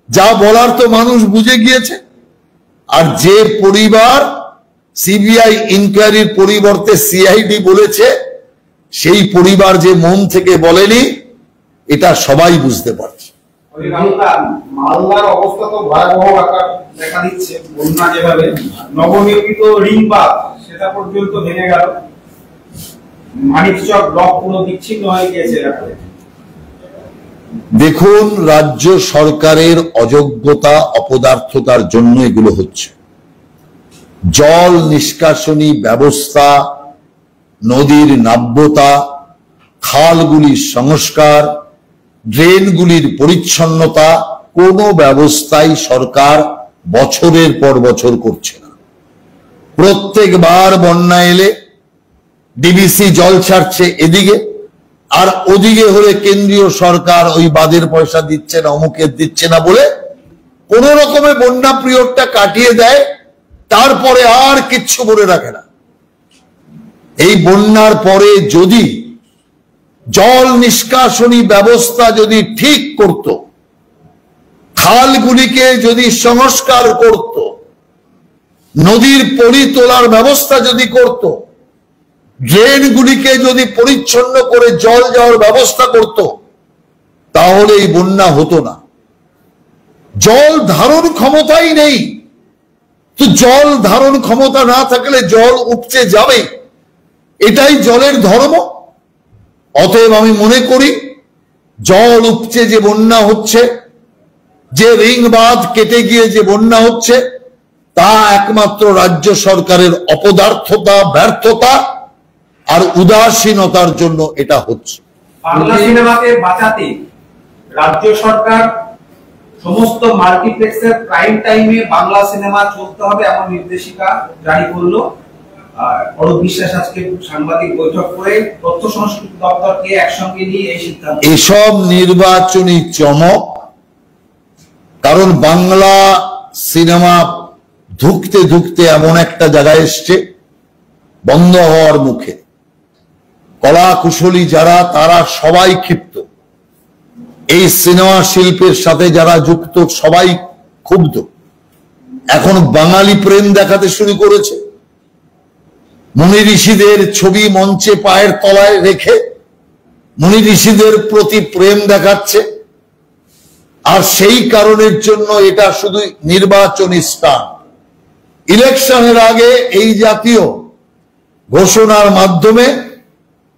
যা বলার তো মানুষ বুঝে গিয়েছে। আর যে পরিবার সিবিআই ইনকোয়ারির পরিবর্তে সিআইডি বলেছে, সেই পরিবার যে মন থেকে বলেনি, এটা সবাই বুঝতে পারছে। মালদার অবস্থা তো ভয়াবহ আকার দেখা দিচ্ছে। বন্যা যেভাবে নবনির্মিত রিংবাঁধ সেটা পর্যন্ত ভেঙে গেল। মানিকচক ব্লক পুরো বিচ্ছিন্ন হয়ে গিয়েছে। দেখুন, রাজ্য সরকারের অযোগ্যতা, অপদার্থতার জন্য এগুলো হচ্ছে। জল নিষ্কাশনী ব্যবস্থা, নদীর নাব্যতা, খালগুলির সংস্কার, ড্রেনগুলির পরিচ্ছন্নতা, কোনো ব্যবস্থাই সরকার বছরের পর বছর করছে না। প্রত্যেকবার বন্যা এলে ডিবিসি জল ছাড়ছে এদিকে, আর ওদিকে হলে কেন্দ্রীয় সরকার ওই বাঁধের পয়সা দিচ্ছে না, অমুকের দিচ্ছে না বলে কোন রকমে বন্যা পিরিয়ডটা কাটিয়ে দেয়, তারপরে আর কিচ্ছু মনে রাখে না। এই বন্যার পরে যদি জল নিষ্কাশনী ব্যবস্থা যদি ঠিক করত, খালগুলিকে যদি সংস্কার করত, নদীর পলি তোলার ব্যবস্থা যদি করত, ড্রেনগুলিকে যদি পরিচ্ছন্ন করে জল যাওয়ার ব্যবস্থা করত, তাহলে এই বন্যা হতো না। জল ধারণ ক্ষমতাই নেই, তো জল ধারণ ক্ষমতা না থাকলে জল উপচে যাবে, এটাই জলের ধর্ম। অতএব আমি মনে করি জল উপচে যে বন্যা হচ্ছে, যে রিং বাঁধ কেটে গিয়ে যে বন্যা হচ্ছে, তা একমাত্র রাজ্য সরকারের অপদার্থতা, ব্যর্থতা আর উদাসীনতার জন্য এটা হচ্ছে। বাংলা সিনেমাকে বাঁচাতে রাজ্য সরকার সমস্ত মাল্টিপ্লেক্সের প্রাইম টাইমে বাংলা সিনেমা চলতে হবে এমন নির্দেশিকা জারি করলো। অরূপ বিশ্বাস আজকে সাংবাদিক বৈঠক করে তথ্য সংস্কৃতি দপ্তরকে একসঙ্গে নিয়ে এই সিদ্ধান্ত। এসব নির্বাচনী চমক, কারণ বাংলা সিনেমা ধুকতে ধুকতে এমন একটা জায়গায় এসছে বন্ধ হওয়ার মুখে। কলা কুশলী যারা, তারা সবাই ক্ষিপ্ত। এই সিনেমা শিল্পের সাথে যারা যুক্ত সবাই ক্ষুব্ধ। এখন বাঙালি প্রেম দেখাতে শুরু করেছে, মুনি ঋষিদের ছবি মঞ্চে পায়ের তলায় রেখে মুনি ঋষিদের প্রতি প্রেম দেখাচ্ছে। আর সেই কারণের জন্য এটা শুধু নির্বাচনী স্টান। ইলেকশনের আগে এই জাতীয় ঘোষণার মাধ্যমে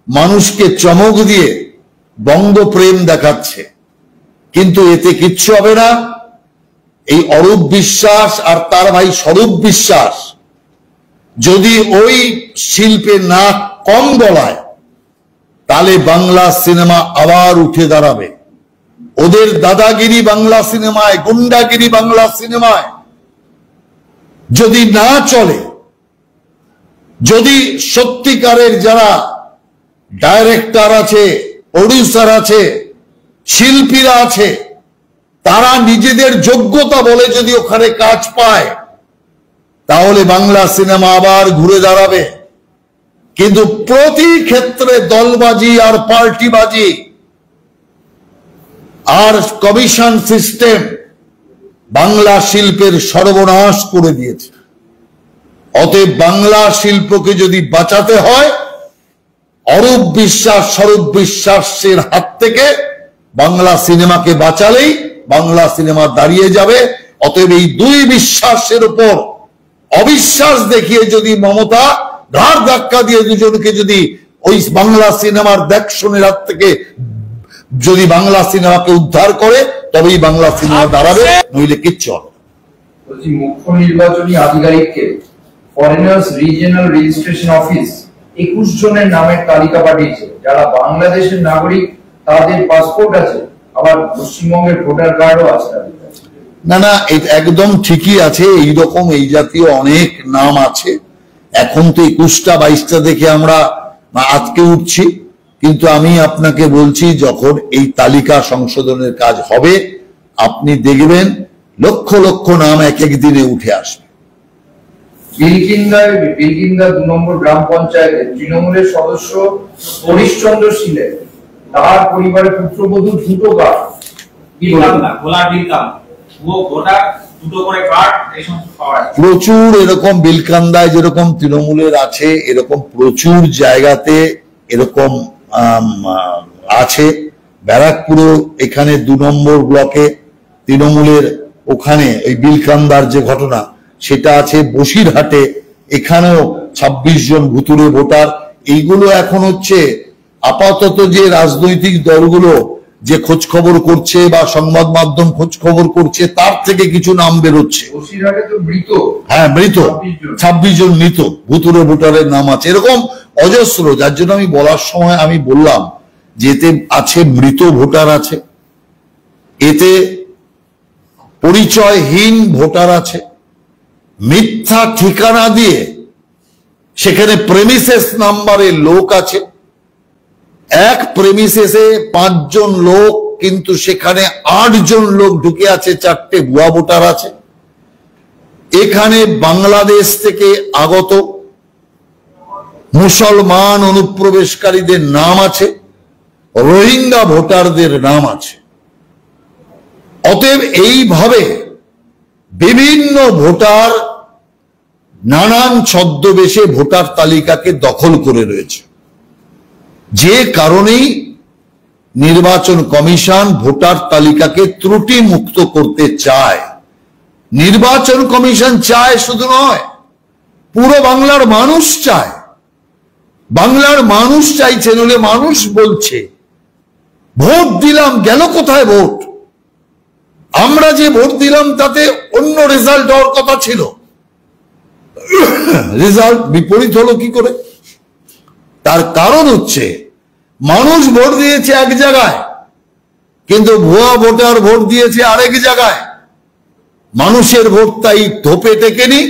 মানুষকে চমক দিয়ে বঙ্গপ্রেম দেখাচ্ছে, কিন্তু এতে কিচ্ছু হবে না। এই অরূপ বিশ্বাস আর তার ভাই স্বরূপ বিশ্বাস যদি ওই শিল্পে না কম গলায়, তাহলে বাংলা সিনেমা আবার উঠে দাঁড়াবে। ওদের দাদাগিরি বাংলা সিনেমায়, গুন্ডাগিরি বাংলা সিনেমায় যদি না চলে, যদি সত্যিকারের যারা ডাইরেক্টর আছে, প্রডিউসার আছে, শিল্পীরা আছে, তারা নিজেদের যোগ্যতা বলে যদি ওখানে কাজ পায়, তাহলে বাংলা সিনেমা আবার ঘুরে দাঁড়াবে। কিন্তু প্রতি ক্ষেত্রে দলবাজি আর পার্টিবাজি আর কমিশন সিস্টেম বাংলা শিল্পের সর্বনাশ করে দিয়েছে। অতএব বাংলা শিল্পকে যদি বাঁচাতে হয়, অরূপ বিশ্বাস স্বরূপ বিশ্বাসের হাত থেকে বাংলা সিনেমাকে বাঁচালেই বাংলা সিনেমা দাঁড়িয়ে যাবে। অতএব এই দুই বিশ্বাসের উপর অবিশ্বাস দেখিয়ে যদি মমতা ঘাড় ধাক্কা দিয়ে দুজনকে যদি ওই বাংলা সিনেমার দেখশনের হাত থেকে যদি বাংলা সিনেমাকে উদ্ধার করে, তবেই বাংলা সিনেমা দাঁড়াবে, নইলে কিচ্ছু হবে। বলছি, মুখ্য নির্বাচনী আধিকারিককে ফরেনার্স রিজিওনাল রেজিস্ট্রেশন অফিস 21 জনের নামের তালিকা পাঠিয়েছে, যারা বাংলাদেশের নাগরিক, তাদের পাসপোর্ট আছে, আবার পশ্চিমবঙ্গের ভোটার কার্ডও আছে তাদের কাছে। না, এটা একদম ঠিকই আছে। এইরকম এই জাতীয় অনেক নাম আছে। এখন তো 21টা 22টা দেখে আমরা আজকে উঠছি, কিন্তু আমি আপনাকে বলছি, যখন এই তালিকা সংশোধনের কাজ হবে, আপনি দেখবেন লক্ষ লক্ষ নাম এক এক দিনে উঠে আসবে। বিলকিন্দা 2 নম্বর গ্রাম পঞ্চায়েতের তৃণমূলের সদস্য হরিশচন্দ্র শীলের, তার পরিবারের পুত্রবধূ দুটো কার্ড, প্রচুর এরকম বিলকান্দায় যেরকম তৃণমূলের আছে, এরকম প্রচুর জায়গাতে এরকম আছে। ব্যারাকপুরও এখানে 2 নম্বর ব্লকে তৃণমূলের ওখানে ওই বিলকান্দার যে ঘটনা সেটা আছে। বসিরহাটে এখানেও 26 জন ভুতুড়ে ভোটার। এইগুলো এখন হচ্ছে আপাতত যে রাজনৈতিক দলগুলো যে খোঁজ খবর করছে বা সংবাদ মাধ্যম খোঁজ খবর করছে, তার থেকে কিছু নাম বেরোচ্ছে। বসিরহাটে তো মৃত, হ্যাঁ মৃত 26 জন মৃত ভুতুড়ে ভোটারের নাম আছে, এরকম অজস্র। যার জন্য আমি বলার সময় আমি বললাম যে এতে আছে মৃত ভোটার আছে, এতে পরিচয়হীন ভোটার আছে, মিথ্যা ঠিকানা দিয়ে সেখানে প্রেমিসেস নাম্বারের লোক আছে। এক প্রেমিসেসে 5 জন লোক, কিন্তু সেখানে 8 জন লোক ঢুকে আছে, 4টে ভুয়া ভোটার আছে। এখানে বাংলাদেশ থেকে আগত মুসলমান অনুপ্রবেশকারীদের নাম আছে, রোহিঙ্গা ভোটারদের নাম আছে। অতএব এইভাবে বিভিন্ন ভোটার নানান ছদ্মবেশে ভোটার তালিকাকে দখল করে রয়েছে, যে কারণেই নির্বাচন কমিশন ভোটার তালিকাকে ত্রুটি মুক্ত করতে চায়। নির্বাচন কমিশন চায় শুধু নয়, পুরো বাংলার মানুষ চায়। বাংলার মানুষ চাইছে, নইলে মানুষ বলছে ভোট দিলাম, গেল কোথায় ভোট? আমরা যে ভোট দিলাম তাতে অন্য রেজাল্ট হওয়ার কথা ছিল, রেজাল্ট বিপরীত হলো কি করে? তার কারণ হচ্ছে মানুষ ভোট দিয়েছে এক জায়গায়, কিন্তু ভুয়া ভোটার ভোট দিয়েছে আরেক জায়গায়। মানুষের ভোট তাই ধোপে টেকেনি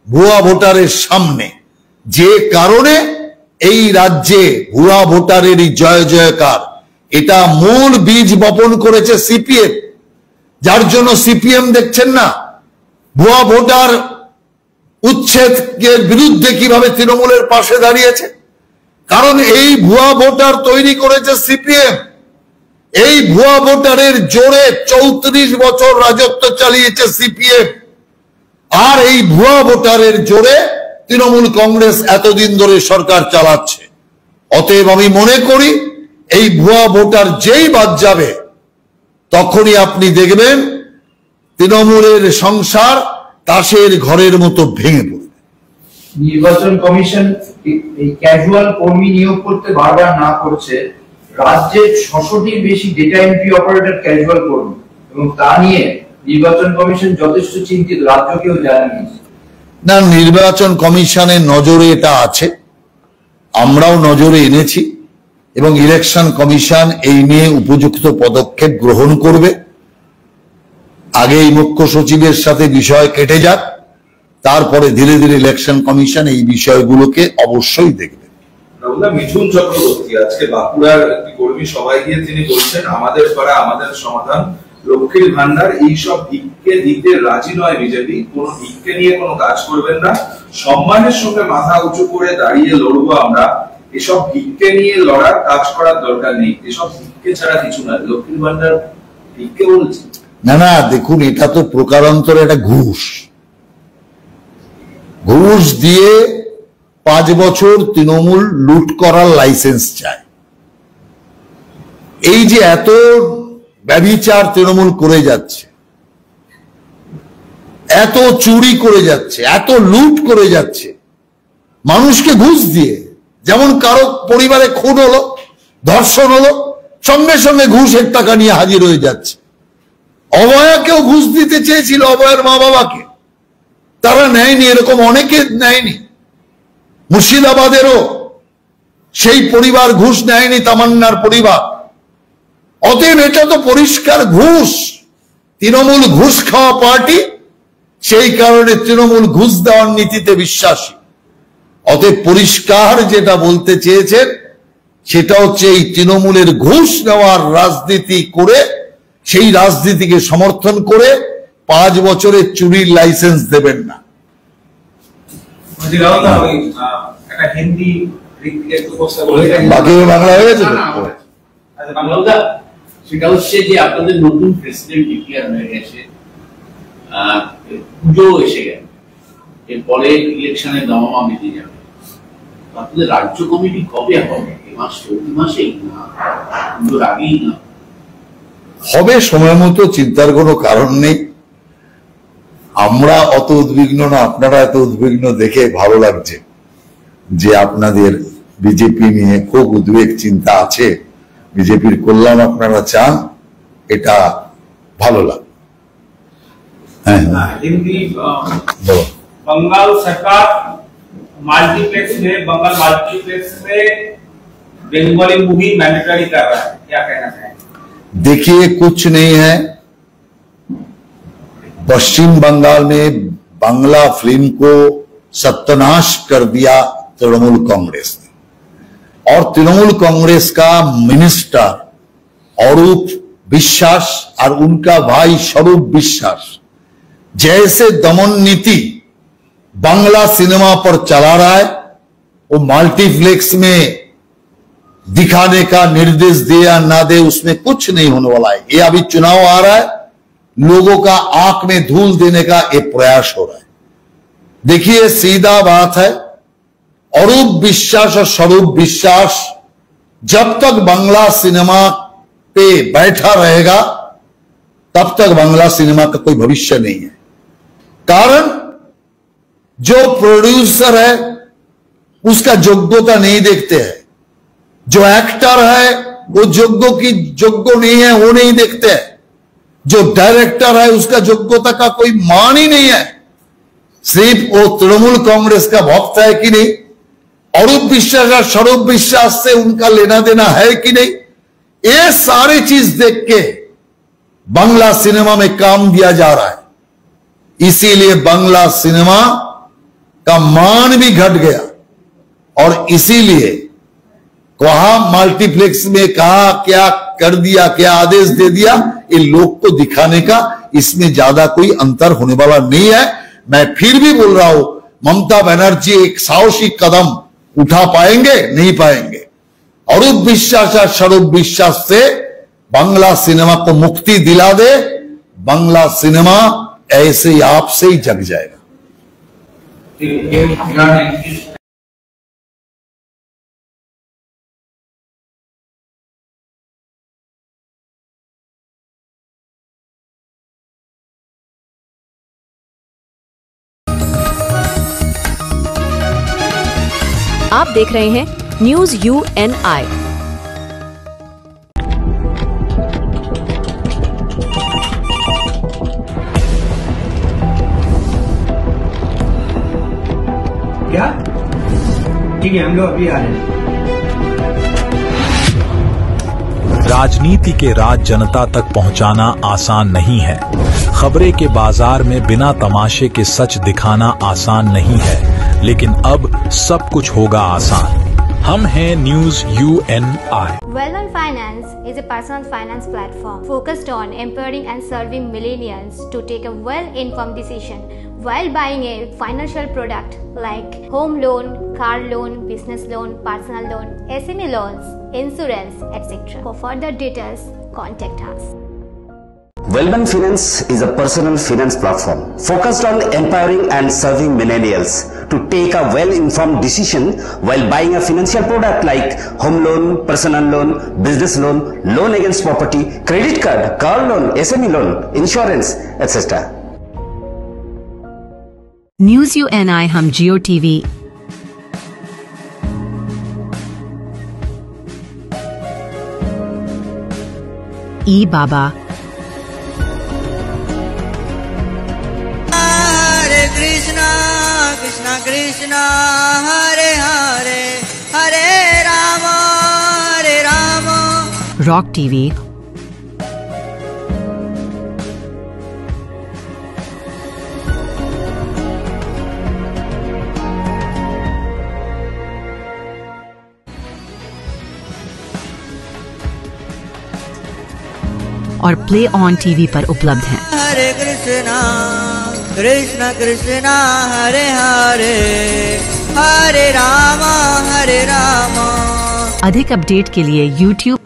ভুয়া ভোটারের সামনে, যে কারণে এই রাজ্যে ভুয়া ভোটারেরই জয় জয়কার। এটা মূল বীজ বপন করেছে সিপিএম, যার জন্য সিপিএম দেখছেন না ভুয়া ভোটার উচ্ছেদের বিরুদ্ধে কিভাবে তৃণমূলের পাশে দাঁড়িয়েছে। কারণ এই ভুয়া ভোটার তৈরি করেছে সিপিএম। এই ভুয়া ভোটারের জোরে 34 বছর রাজত্ব চালিয়েছে সিপিএম, আর এই ভুয়া ভোটারের জোরে তৃণমূল কংগ্রেস এতদিন ধরে সরকার চালাচ্ছে। অতএব আমি মনে করি এই ভুয়া ভোটার যেই বাদ যাবে তখনই আপনি দেখবেন তৃণমূলের সংসার তাসের ঘরের মতো ভেঙে পড়বে। নির্বাচন কমিশন এই ক্যাজুয়াল কর্মী নিয়োগ করতে বারবার না করছে। রাজ্যে 600টির বেশি ডেটা এন্ট্রি অপারেটর ক্যাজুয়াল কর্মী, এবং তা নিয়ে নির্বাচন কমিশন যথেষ্ট চিন্তিত, রাজ্যকেও জানিয়েছে। না, নির্বাচন কমিশনের নজরে এটা আছে, আমরাও নজরে এনেছি, এবং ইলেকশন কমিশন এই নিয়ে উপযুক্ত পদক্ষেপ গ্রহণ করবে। আগে এই মুখ্য সচিবের সাথে বিষয় কেটে যাক, তারপরে ধীরে ধীরে ইলেকশন কমিশন এই বিষয়গুলোকে অবশ্যই দেখবে। মিঠুন চক্রবর্তী আজকে বাঁকুড়ার একটি কর্মী সবাই গিয়ে তিনি বলছেন আমাদের পাড়া আমাদের সমাধান, লক্ষ্মীর ভান্ডার এইসব ভিক্ষে দিতে রাজি নয় বিজেপি, কোন ভিক্ষে নিয়ে কোনো কাজ করবেন না, সম্মানের সঙ্গে মাথা উঁচু করে দাঁড়িয়ে লড়বো আমরা, এসব ভিক্ষে নিয়ে লড়ার কাজ করার দরকার নেই, এসব ভিক্ষে ছাড়া কিছু না। লক্ষ্মীর ভান্ডার ভিক্ষে বলছে না। না দেখুন, এটা তো প্রকারান্তরে একটা ঘুষ। ঘুষ দিয়ে 5 বছর তৃণমূল লুট করার লাইসেন্স চায়। এই যে এত ব্যভিচার তৃণমূল করে যাচ্ছে, এত চুরি করে যাচ্ছে, এত লুট করে যাচ্ছে মানুষকে ঘুষ দিয়ে, যেমন কারো পরিবারে খুন হলো, ধর্ষণ হলো, সঙ্গে সঙ্গে ঘুষের টাকা নিয়ে হাজির হয়ে যাচ্ছে। অভয়াকেও ঘুষ দিতে চেয়েছিল, অভয়ের মা বাবাকে, তারা নেয়নি, এরকম অনেকে নেয়নি। মুর্শিদাবাদেরও সেই পরিবার ঘুষ নেয়নি, তামান্নার পরিবার। অতএব এটা তো পরিষ্কার ঘুষ। তৃণমূল ঘুষ খাওয়া পার্টি, সেই কারণে তৃণমূল ঘুষ দেওয়ার নীতিতে বিশ্বাসী। অতএব পরিষ্কার যেটা বলতে চেয়েছেন সেটা হচ্ছে এই তৃণমূলের ঘুষ নেওয়ার রাজনীতি করে, সেই রাজনীতিকে সমর্থন করে 5 বছরের চুরির লাইসেন্স দেবেন না। বাকি বাংলা হয়ে গেছে। সেটা হচ্ছে যে আপনাদের নতুন প্রেসিডেন্ট ডিক্লেয়ার হয়ে গেছে, পুজো এসে গেল, এরপরে ইলেকশনে দামামা বেঁধে যাবে। আপনাদের রাজ্য কমিটি কবে হবে? এই মাস, চলতি মাসেই না পুজোর আগেই না? হবে সময় মতো, চিন্তার কোনো কারণ নেই। আমরা অত উদ্বিগ্ন না, আপনারা এত উদ্বিগ্ন দেখে ভালো লাগছে যে আপনাদের বিজেপি নিয়ে খুব উদ্বেগ চিন্তা আছে, বিজেপির কল্যাণ আপনারা চান, এটা ভালো লাগে। হ্যাঁ, हिंदी बंगाल सरकार मल्टीप्लेक्स में बंगाली मूवी मैंडेटरी कर रहा है, क्या कहना चाहेंगे? देखिए, कुछ नहीं है। पश्चिम बंगाल में बांग्ला फिल्म को सत्यानाश कर दिया तृणमूल कांग्रेस ने, और तृणमूल कांग्रेस का मिनिस्टर अरूप विश्वास और उनका भाई स्वरूप विश्वास जैसे दमन नीति बांग्ला सिनेमा पर चला रहा है, वो मल्टीप्लेक्स में दिखाने का निर्देश दे या ना दे, उसमें कुछ नहीं होने वाला है। ये अभी चुनाव आ रहा है, लोगों का आंख में धूल देने का एक प्रयास हो रहा है। देखिए, सीधा बात है, अरूप विश्वास और स्वरूप विश्वास जब तक बांग्ला सिनेमा पे बैठा रहेगा तब तक बांग्ला सिनेमा का कोई भविष्य नहीं है। कारण जो प्रोड्यूसर है उसका योग्यता नहीं देखते हैं, जो एक्टर है वो योग्य नहीं है, वो नहीं देखते हैं, जो डायरेक्टर है उसका योग्यता का कोई मान ही नहीं है। सिर्फ वो तृणमूल कांग्रेस का भक्त है कि नहीं, अरूप विश्वास और स्वरूप विश्वास से उनका लेना देना है कि नहीं, ये सारी चीज देख के बांग्ला सिनेमा में काम दिया जा रहा है। इसीलिए बांग्ला सिनेमा का मान भी घट गया, और इसीलिए कहा मल्टीप्लेक्स में कहा क्या कर दिया, क्या आदेश दे दिया, ये लोग को दिखाने का इसमें ज्यादा कोई अंतर होने वाला नहीं है। मैं फिर भी बोल रहा हूं, ममता बनर्जी एक साहसी कदम उठा पाएंगे? नहीं पाएंगे। अरूप विश्वास और स्वरूप विश्वास से बांग्ला सिनेमा को मुक्ति दिला दे, बांग्ला सिनेमा ऐसे ही आप से ही जग जाएगा। आप देख रहे हैं न्यूज UNI। क्या? ठीक है, हम लोग अभी आ रहे हैं। राजनीति के राज जनता तक पहुंचाना आसान नहीं है। खबरें के बाजार में बिना तमाशे के सच दिखाना आसान नहीं है, लेकिन अब सब कुछ होगा आसान। हम हैं news UNI। Well-known Finance is a personal finance platform focused on empowering and serving millennials to take a well-informed decision while buying a financial product like home loan, car loan, business loan, personal loan, SME loans, insurance, etc. For further details, contact us. Wellman Finance is a personal finance platform focused on empowering and serving millennials to take a well-informed decision while buying a financial product like home loan, personal loan, business loan, loan against property, credit card, car loan, SME loan, insurance, etc. News UNI हम जियो TV, eBaba, Hare Krishna, Krishna Krishna, Hare Hare, Hare Rama, Hare Rama, Rock TV, और play on TV पर उपलब्ध हैं। Hare Krishna, Krishna Krishna, Hare Hare, Hare Rama, Hare Rama। अधिक update के लिए YouTube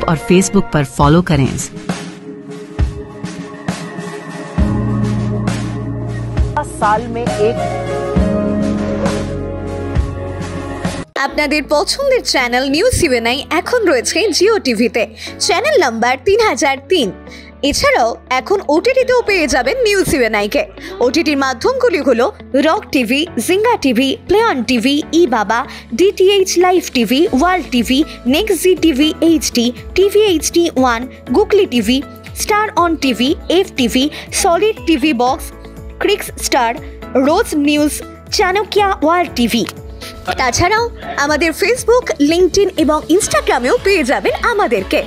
और Facebook पर फॉलो करें। साल में एक আপনাদের পছন্দের চ্যানেল নিউজ UNI এখন রয়েছে জিও টিভিতে, চ্যানেল নাম্বার 3003। এছাড়াও এখন ওটিটিতেও পেয়ে যাবেন নিউজ UNI কে। ওটিটির মাধ্যমগুলি হলো rock TV, Jinga TV, play on TV, eBaba, DTH live TV, world TV, next G TV HD, TV HD1, Googly TV, star on TV, FTV, solid TV box, Crix star, rose news, Chanakya world TV. তাছাড়াও আমাদের Facebook, LinkedIn এবং ইনস্টাগ্রামেও পেয়ে যাবেন আমাদেরকে।